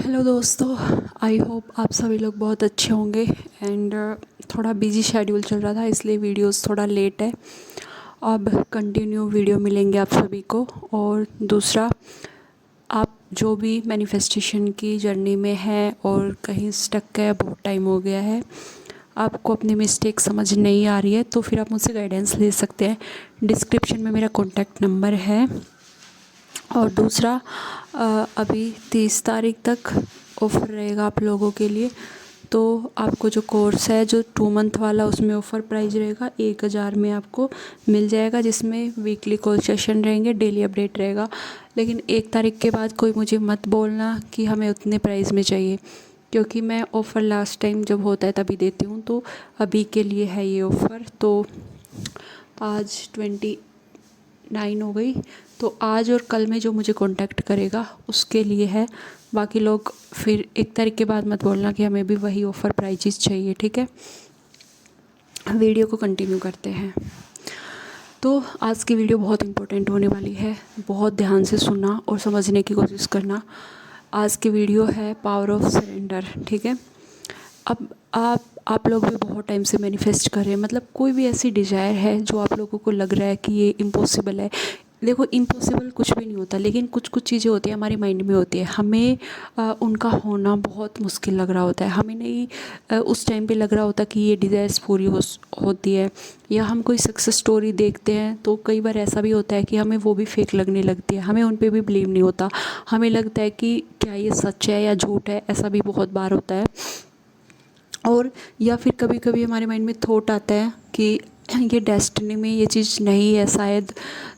Hello दोस्तों, I hope आप सभी लोग बहुत अच्छे होंगे। एंड थोड़ा बिजी शेड्यूल चल रहा था इसलिए वीडियोस थोड़ा लेट है। अब कंटिन्यू वीडियो मिलेंगे आप सभी को। और दूसरा, आप जो भी मैनिफेस्टेशन की जर्नी में है और कहीं स्टक है, बहुत टाइम हो गया है, आपको अपनी मिस्टेक समझ नहीं आ रही है, तो फिर आप मुझसे गाइडेंस ले सकते हैं। डिस्क्रिप्शन में मेरा कॉन्टैक्ट नंबर है। और दूसरा, अभी 30 तारीख तक ऑफ़र रहेगा आप लोगों के लिए। तो आपको जो कोर्स है, जो 2 मंथ वाला, उसमें ऑफ़र प्राइस रहेगा 1000 में आपको मिल जाएगा, जिसमें वीकली कॉल सेशन रहेंगे, डेली अपडेट रहेगा। लेकिन 1 तारीख के बाद कोई मुझे मत बोलना कि हमें उतने प्राइस में चाहिए, क्योंकि मैं ऑफ़र लास्ट टाइम जब होता है तभी देती हूँ। तो अभी के लिए है ये ऑफ़र। तो आज 29 हो गई, तो आज और कल में जो मुझे कांटेक्ट करेगा उसके लिए है। बाकी लोग फिर 1 तारीख के बाद मत बोलना कि हमें भी वही ऑफ़र प्राइजेस चाहिए, ठीक है। वीडियो को कंटिन्यू करते हैं। तो आज की वीडियो बहुत इंपॉर्टेंट होने वाली है, बहुत ध्यान से सुनना और समझने की कोशिश करना। आज की वीडियो है पावर ऑफ सरेंडर, ठीक है। अब आप लोग भी बहुत टाइम से मैनिफेस्ट कर रहे हैं, मतलब कोई भी ऐसी डिज़ायर है जो आप लोगों को लग रहा है कि ये इम्पॉसिबल है। देखो, इम्पॉसिबल कुछ भी नहीं होता, लेकिन कुछ कुछ चीज़ें होती हैं हमारे माइंड में होती है, हमें उनका होना बहुत मुश्किल लग रहा होता है। हमें नहीं उस टाइम पे लग रहा होता कि ये डिज़ायर्स पूरी होती है। या हम कोई सक्सेस स्टोरी देखते हैं तो कई बार ऐसा भी होता है कि हमें वो भी फेक लगने लगती है, हमें उन पे भी बिलीव नहीं होता। हमें लगता है कि क्या ये सच है या झूठ है, ऐसा भी बहुत बार होता है। और या फिर कभी कभी हमारे माइंड में थॉट आता है कि ये डेस्टिनी में ये चीज़ नहीं है शायद,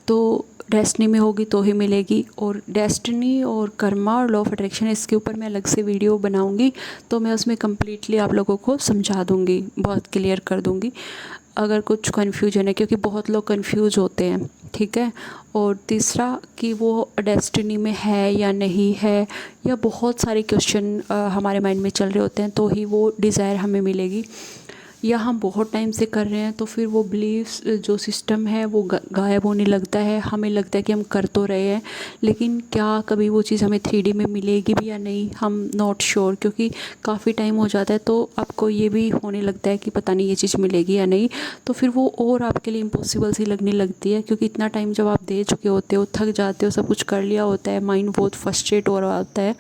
तो डेस्टिनी में होगी तो ही मिलेगी। और डेस्टिनी और कर्मा और लॉ ऑफ अट्रैक्शन, इसके ऊपर मैं अलग से वीडियो बनाऊंगी, तो मैं उसमें कम्प्लीटली आप लोगों को समझा दूंगी, बहुत क्लियर कर दूंगी अगर कुछ कन्फ्यूजन है, क्योंकि बहुत लोग कन्फ्यूज होते हैं, ठीक है। और तीसरा कि वो डेस्टिनी में है या नहीं है, या बहुत सारे क्वेश्चन हमारे माइंड में चल रहे होते हैं, तो ही वो डिज़ायर हमें मिलेगी। या हम बहुत टाइम से कर रहे हैं तो फिर वो बिलीव्स जो सिस्टम है वो गायब होने लगता है। हमें लगता है कि हम कर तो रहे हैं, लेकिन क्या कभी वो चीज़ हमें 3D में मिलेगी भी या नहीं, हम नॉट श्योर, क्योंकि काफ़ी टाइम हो जाता है। तो आपको ये भी होने लगता है कि पता नहीं ये चीज़ मिलेगी या नहीं, तो फिर वो और आपके लिए इम्पॉसिबल सी लगने लगती है, क्योंकि इतना टाइम जब आप दे चुके होते हो, थक जाते हो, सब कुछ कर लिया होता है, माइंड बहुत फ्रस्ट्रेट हो रहा होता है,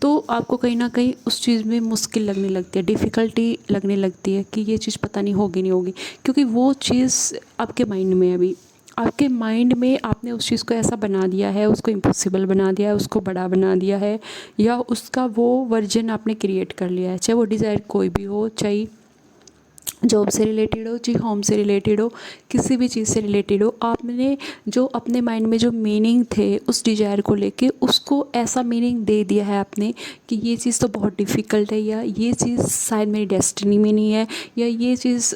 तो आपको कहीं ना कहीं उस चीज़ में मुश्किल लगने लगती है, डिफ़िकल्टी लगने लगती है कि ये चीज़ पता नहीं होगी नहीं होगी, क्योंकि वो चीज़ आपके माइंड में है। अभी आपके माइंड में आपने उस चीज़ को ऐसा बना दिया है, उसको इम्पॉसिबल बना दिया है, उसको बड़ा बना दिया है, या उसका वो वर्जन आपने क्रिएट कर लिया है। चाहे वो डिज़ायर कोई भी हो, चाहे जॉब से रिलेटेड हो, चाहे होम से रिलेटेड हो, किसी भी चीज़ से रिलेटेड हो, आपने जो अपने माइंड में जो मीनिंग थे उस डिज़ायर को लेके, उसको ऐसा मीनिंग दे दिया है आपने कि ये चीज़ तो बहुत डिफ़िकल्ट है, या ये चीज़ शायद मेरी डेस्टिनी में नहीं है, या ये चीज़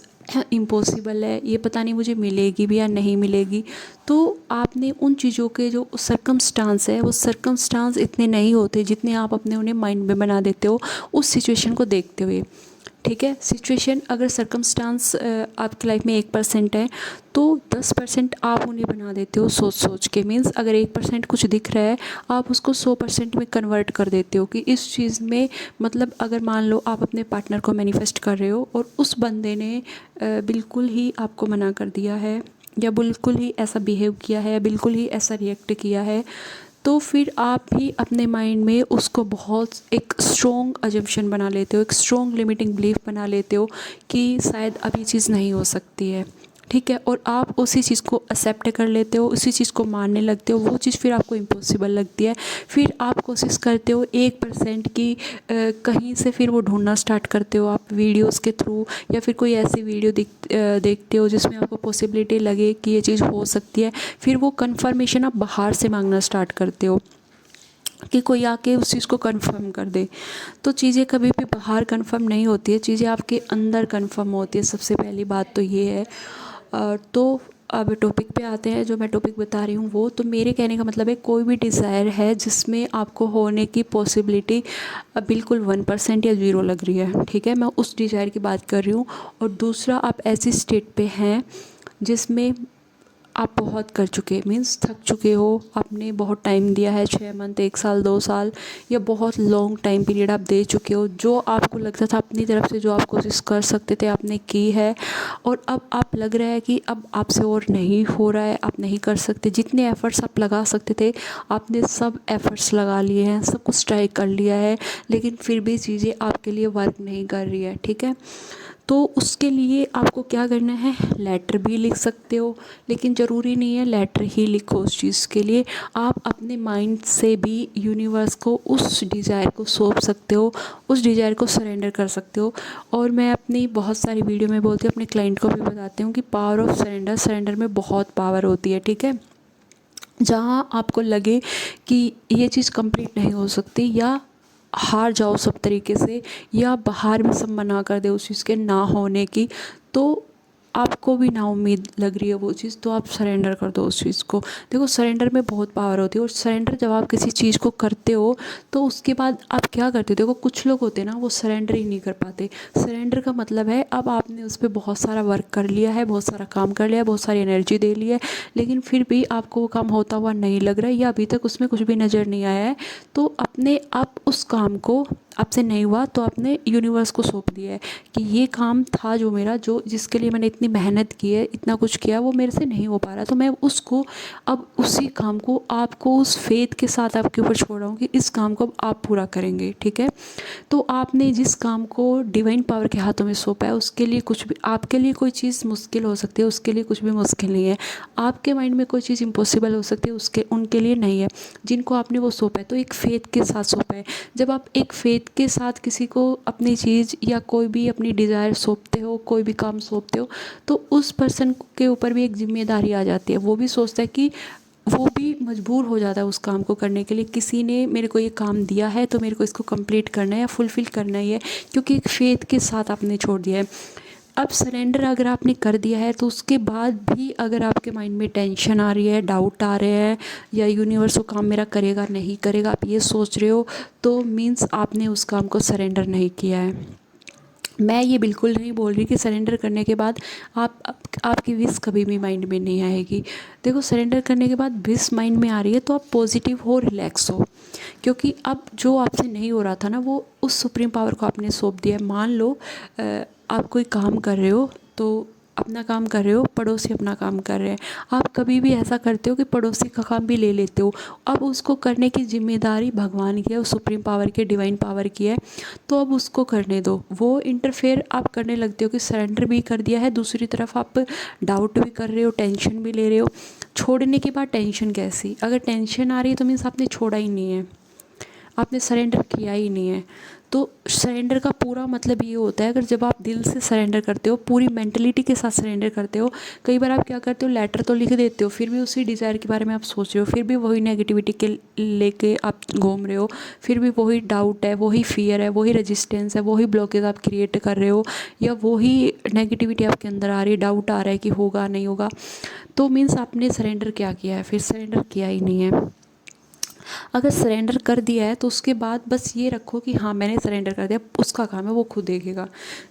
इम्पॉसिबल है, ये पता नहीं मुझे मिलेगी भी या नहीं मिलेगी। तो आपने उन चीज़ों के जो सर्कमस्टांस है, वो सर्कमस्टांस इतने नहीं होते जितने आप अपने उन्हें माइंड में बना देते हो उस सिचुएशन को देखते हुए, ठीक है। सिचुएशन अगर सर्कमस्टांस आपकी लाइफ में 1% है, तो 10% आप उन्हें बना देते हो सोच सोच के। मीन्स अगर 1% कुछ दिख रहा है, आप उसको 100% में कन्वर्ट कर देते हो कि इस चीज़ में, मतलब अगर मान लो आप अपने पार्टनर को मैनिफेस्ट कर रहे हो और उस बंदे ने बिल्कुल ही आपको मना कर दिया है, या बिल्कुल ही ऐसा बिहेव किया है, या बिल्कुल ही ऐसा रिएक्ट किया है, तो फिर आप भी अपने माइंड में उसको बहुत एक स्ट्रॉन्ग अजम्पशन बना लेते हो, एक स्ट्रॉन्ग लिमिटिंग बिलीफ बना लेते हो कि शायद अब ये चीज़ नहीं हो सकती है, ठीक है। और आप उसी चीज़ को एक्सेप्ट कर लेते हो, उसी चीज़ को मानने लगते हो, वो चीज़ फिर आपको इम्पॉसिबल लगती है। फिर आप कोशिश करते हो 1% की कहीं से, फिर वो ढूंढना स्टार्ट करते हो आप वीडियोस के थ्रू, या फिर कोई ऐसी वीडियो देखते हो जिसमें आपको पॉसिबिलिटी लगे कि ये चीज़ हो सकती है। फिर वो कन्फर्मेशन आप बाहर से मांगना स्टार्ट करते हो कि कोई आके उस चीज़ को कंफर्म कर दे। तो चीज़ें कभी भी बाहर कंफर्म नहीं होती है, चीज़ें आपके अंदर कंफर्म होती है। सबसे पहली बात तो ये है। तो अब टॉपिक पे आते हैं, जो मैं टॉपिक बता रही हूँ वो, तो मेरे कहने का मतलब है कोई भी डिज़ायर है जिसमें आपको होने की पॉसिबिलिटी बिल्कुल 1% या 0 लग रही है, ठीक है, मैं उस डिज़ायर की बात कर रही हूँ। और दूसरा, आप ऐसी स्टेट पे हैं जिसमें आप बहुत कर चुके, मीन्स थक चुके हो, आपने बहुत टाइम दिया है, 6 मंथ, 1 साल, 2 साल या बहुत लॉन्ग टाइम पीरियड आप दे चुके हो। जो आपको लगता था अपनी तरफ से जो आप कोशिश कर सकते थे आपने की है, और अब आप लग रहा है कि अब आपसे और नहीं हो रहा है, आप नहीं कर सकते। जितने एफ़र्ट्स आप लगा सकते थे आपने सब एफ़र्ट्स लगा लिए हैं, सब कुछ ट्राई कर लिया है, लेकिन फिर भी चीज़ें आपके लिए वर्क नहीं कर रही है, ठीक है। तो उसके लिए आपको क्या करना है, लेटर भी लिख सकते हो, लेकिन ज़रूरी नहीं है लेटर ही लिखो उस चीज़ के लिए। आप अपने माइंड से भी यूनिवर्स को उस डिज़ायर को सौंप सकते हो, उस डिज़ायर को सरेंडर कर सकते हो। और मैं अपनी बहुत सारी वीडियो में बोलती हूँ, अपने क्लाइंट को भी बताती हूँ कि पावर ऑफ सरेंडर, सरेंडर में बहुत पावर होती है, ठीक है। जहाँ आपको लगे कि ये चीज़ कंप्लीट नहीं हो सकती, या हार जाओ सब तरीके से, या बाहर में सब मना कर दे उस चीज़ के ना होने की, तो आपको भी ना उम्मीद लग रही है वो चीज़, तो आप सरेंडर कर दो उस चीज़ को। देखो सरेंडर में बहुत पावर होती है, और सरेंडर जब आप किसी चीज़ को करते हो तो उसके बाद आप क्या करते हो। देखो कुछ लोग होते हैं ना, वो सरेंडर ही नहीं कर पाते। सरेंडर का मतलब है अब आपने उस पर बहुत सारा वर्क कर लिया है, बहुत सारा काम कर लिया है, बहुत सारी एनर्जी दे ली है, लेकिन फिर भी आपको वो काम होता हुआ नहीं लग रहा है, या अभी तक उसमें कुछ भी नज़र नहीं आया है। तो अपने आप उस काम को, आपसे नहीं हुआ तो आपने यूनिवर्स को सौंप दिया है कि ये काम था जो मेरा, जो जिसके लिए मैंने इतनी मेहनत की है, इतना कुछ किया, वो मेरे से नहीं हो पा रहा, तो मैं उसको अब उसी काम को आपको उस फेथ के साथ आपके ऊपर छोड़ रहा हूँ कि इस काम को अब आप पूरा करेंगे, ठीक है। तो आपने जिस काम को डिवाइन पावर के हाथों में सौंपा है, उसके लिए कुछ भी, आपके लिए कोई चीज़ मुश्किल हो सकती है, उसके लिए कुछ भी मुश्किल नहीं है। आपके माइंड में कोई चीज़ इम्पॉसिबल हो सकती है, उसके उनके लिए नहीं है। जिनको आपने वो सौंपा है तो एक फेथ के साथ सौंपा है। जब आप एक फेथ के साथ किसी को अपनी चीज़ या कोई भी अपनी डिज़ायर सौंपते हो, कोई भी काम सौंपते हो, तो उस पर्सन के ऊपर भी एक जिम्मेदारी आ जाती है। वो भी सोचता है कि, वो भी मजबूर हो जाता है उस काम को करने के लिए। किसी ने मेरे को ये काम दिया है तो मेरे को इसको कंप्लीट करना है या फुलफ़िल करना ही है, क्योंकि एक फेथ के साथ आपने छोड़ दिया है। अब सरेंडर अगर आपने कर दिया है तो उसके बाद भी अगर आपके माइंड में टेंशन आ रही है, डाउट आ रहे हैं, या यूनिवर्स वो काम मेरा करेगा नहीं करेगा, आप ये सोच रहे हो, तो मीन्स आपने उस काम को सरेंडर नहीं किया है। मैं ये बिल्कुल नहीं बोल रही कि सरेंडर करने के बाद आपकी विश कभी भी माइंड में नहीं आएगी। देखो सरेंडर करने के बाद विश माइंड में आ रही है तो आप पॉजिटिव हो, रिलैक्स हो, क्योंकि अब जो आपसे नहीं हो रहा था ना, वो उस सुप्रीम पावर को आपने सौंप दिया है। मान लो आप कोई काम कर रहे हो, तो अपना काम कर रहे हो, पड़ोसी अपना काम कर रहे हैं, आप कभी भी ऐसा करते हो कि पड़ोसी का काम भी ले लेते हो। अब उसको करने की जिम्मेदारी भगवान की है, उस सुप्रीम पावर की, डिवाइन पावर की है, तो अब उसको करने दो। वो इंटरफेयर आप करने लगते हो कि सरेंडर भी कर दिया है, दूसरी तरफ आप डाउट भी कर रहे हो, टेंशन भी ले रहे हो। छोड़ने के बाद टेंशन कैसी, अगर टेंशन आ रही है तो मीन्स आपने छोड़ा ही नहीं है, आपने सरेंडर किया ही नहीं है। तो सरेंडर का पूरा मतलब ये होता है, अगर जब आप दिल से सरेंडर करते हो, पूरी मेंटलिटी के साथ सरेंडर करते हो। कई बार आप क्या करते हो, लेटर तो लिख देते हो, फिर भी उसी डिज़ायर के बारे में आप सोच रहे हो, फिर भी वही नेगेटिविटी के लेके आप घूम रहे हो, फिर भी वही डाउट है, वही फियर है, वही रेजिस्टेंस है, वही ब्लॉकेज आप क्रिएट कर रहे हो, या वही नेगेटिविटी आपके अंदर आ रही है, डाउट आ रहा है कि होगा नहीं होगा। तो मीन्स आपने सरेंडर क्या किया है, फिर सरेंडर किया ही नहीं है। अगर सरेंडर कर दिया है तो उसके बाद बस ये रखो कि हाँ मैंने सरेंडर कर दिया, उसका काम है, वो खुद देखेगा।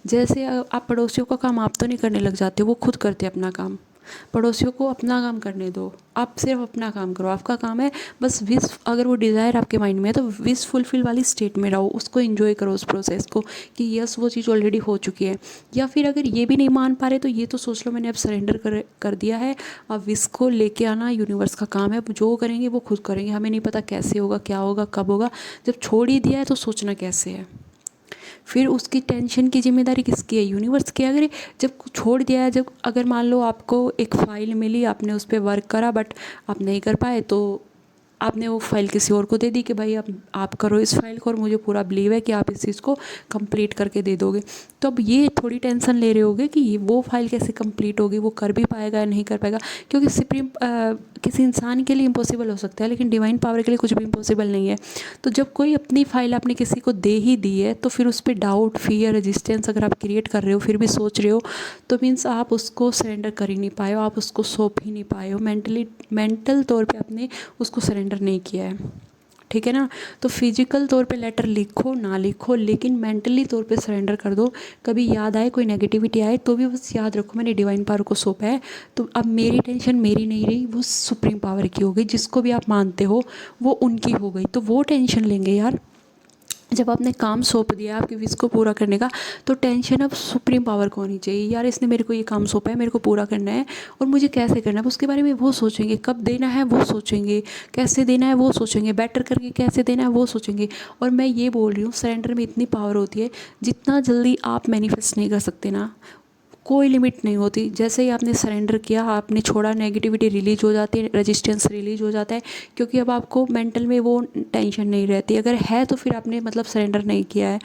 जैसे आप पड़ोसियों का काम आप तो नहीं करने लग जाते हो, वो खुद करते हैं अपना काम। पड़ोसियों को अपना काम करने दो, आप सिर्फ अपना काम करो, आपका काम है बस विश। अगर वो डिज़ायर आपके माइंड में है तो विश फुलफिल वाली स्टेट में रहो, उसको एंजॉय करो उस प्रोसेस को, कि यस वो चीज़ ऑलरेडी हो चुकी है। या फिर अगर ये भी नहीं मान पा रहे तो ये तो सोच लो मैंने अब सरेंडर कर दिया है, अब विश को लेके आना यूनिवर्स का काम है, जो करेंगे वो खुद करेंगे, हमें नहीं पता कैसे होगा, क्या होगा, कब होगा। जब छोड़ ही दिया है तो सोचना कैसे है, फिर उसकी टेंशन की जिम्मेदारी किसकी है, यूनिवर्स की। अगर जब छोड़ दिया है, जब अगर मान लो आपको एक फ़ाइल मिली, आपने उस पर वर्क करा बट आप नहीं कर पाए, तो आपने वो फाइल किसी और को दे दी कि भाई अब आप करो इस फाइल को, और मुझे पूरा बिलीव है कि आप इस चीज़ को कंप्लीट करके दे दोगे। तो अब ये थोड़ी टेंशन ले रहे होगे कि वो फाइल कैसे कंप्लीट होगी, वो कर भी पाएगा या नहीं कर पाएगा, क्योंकि सुप्रीम किसी इंसान के लिए इम्पॉसिबल हो सकता है, लेकिन डिवाइन पावर के लिए कुछ भी इम्पॉसिबल नहीं है। तो जब कोई अपनी फाइल आपने किसी को दे ही दी है, तो फिर उस पर डाउट, फियर, रेजिस्टेंस अगर आप क्रिएट कर रहे हो, फिर भी सोच रहे हो, तो मीन्स आप उसको सरेंडर कर ही नहीं पाए हो, आप उसको सौंप ही नहीं पाए हो, मेंटल तौर पे आपने उसको सरेंडर नहीं किया है, ठीक है ना। तो फिजिकल तौर पे लेटर लिखो ना लिखो, लेकिन मेंटली तौर पे सरेंडर कर दो। कभी याद आए, कोई नेगेटिविटी आए तो भी बस याद रखो मैंने डिवाइन पावर को सौंपा है। तो अब मेरी टेंशन मेरी नहीं रही, वो सुप्रीम पावर की हो गई। जिसको भी आप मानते हो वो उनकी हो गई, तो वो टेंशन लेंगे यार। जब आपने काम सौंप दिया आपकी विश को पूरा करने का, तो टेंशन अब सुप्रीम पावर को होनी चाहिए। यार इसने मेरे को ये काम सौंपा है, मेरे को पूरा करना है और मुझे कैसे करना है उसके बारे में वो सोचेंगे। कब देना है वो सोचेंगे, कैसे देना है वो सोचेंगे, बेटर करके कैसे देना है वो सोचेंगे। और मैं ये बोल रही हूँ, सरेंडर में इतनी पावर होती है, जितना जल्दी आप मैनिफेस्ट नहीं कर सकते ना, कोई लिमिट नहीं होती। जैसे ही आपने सरेंडर किया, आपने छोड़ा, नेगेटिविटी रिलीज हो जाती है, रेजिस्टेंस रिलीज हो जाता है, क्योंकि अब आपको मेंटल में वो टेंशन नहीं रहती। अगर है तो फिर आपने मतलब सरेंडर नहीं किया है।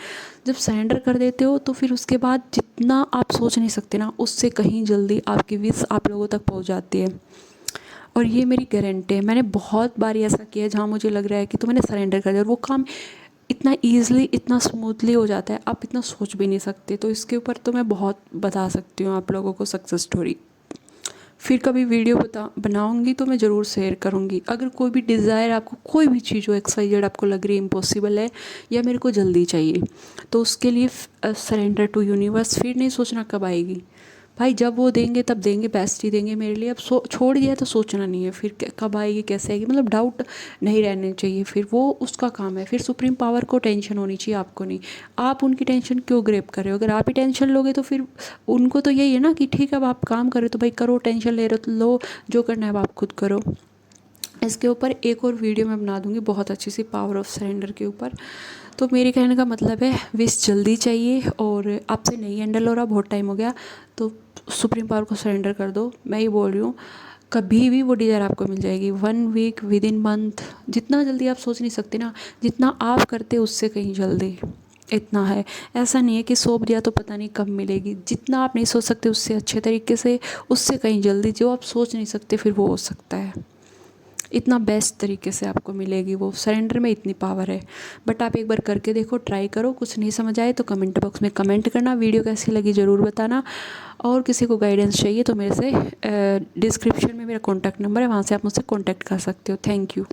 जब सरेंडर कर देते हो तो फिर उसके बाद जितना आप सोच नहीं सकते ना, उससे कहीं जल्दी आपकी विश आप लोगों तक पहुंच जाती है। और ये मेरी गारंटी है, मैंने बहुत बार ऐसा किया है जहाँ मुझे लग रहा है कि तो मैंने सरेंडर कर दिया और वो काम इतना ईज़िली इतना स्मूथली हो जाता है, आप इतना सोच भी नहीं सकते। तो इसके ऊपर तो मैं बहुत बता सकती हूँ आप लोगों को सक्सेस स्टोरी। फिर कभी वीडियो बनाऊंगी तो मैं ज़रूर शेयर करूँगी। अगर कोई भी डिज़ायर आपको, कोई भी चीज़ हो XYZ आपको लग रही है इम्पॉसिबल है या मेरे को जल्दी चाहिए, तो उसके लिए सरेंडर टू यूनिवर्स, फिर नहीं सोचना कब आएगी भाई। जब वो देंगे तब देंगे, बेस्ट ही देंगे मेरे लिए। अब छोड़ दिया तो सोचना नहीं है फिर कब आएगी कैसे आएगी, मतलब डाउट नहीं रहने चाहिए। फिर वो उसका काम है, फिर सुप्रीम पावर को टेंशन होनी चाहिए, आपको नहीं। आप उनकी टेंशन क्यों ग्रैब कर रहे हो? अगर आप ही टेंशन लोगे तो फिर उनको तो यही है ना कि ठीक है अब आप काम करो तो भाई करो, टेंशन ले रहे हो तो लो, जो करना है अब आप खुद करो। इसके ऊपर एक और वीडियो मैं बना दूँगी बहुत अच्छी सी, पावर ऑफ सरेंडर के ऊपर। तो मेरे कहने का मतलब है विश जल्दी चाहिए और आपसे नहीं हैंडल हो रहा, बहुत टाइम हो गया, तो सुप्रीम पावर को सरेंडर कर दो। मैं ये बोल रही हूँ, कभी भी वो डिज़ायर आपको मिल जाएगी। 1 वीक, विद इन मंथ, जितना जल्दी आप सोच नहीं सकते ना, जितना आप करते उससे कहीं जल्दी। इतना है, ऐसा नहीं है कि सौंप दिया तो पता नहीं कब मिलेगी। जितना आप नहीं सोच सकते उससे अच्छे तरीके से, उससे कहीं जल्दी, जो आप सोच नहीं सकते फिर वो हो सकता है। इतना बेस्ट तरीके से आपको मिलेगी वो। सरेंडर में इतनी पावर है। बट आप एक बार करके देखो, ट्राई करो। कुछ नहीं समझ आए तो कमेंट बॉक्स में कमेंट करना, वीडियो कैसी लगी ज़रूर बताना। और किसी को गाइडेंस चाहिए तो मेरे से डिस्क्रिप्शन में मेरा कॉन्टैक्ट नंबर है, वहाँ से आप मुझसे कॉन्टैक्ट कर सकते हो। Thank you.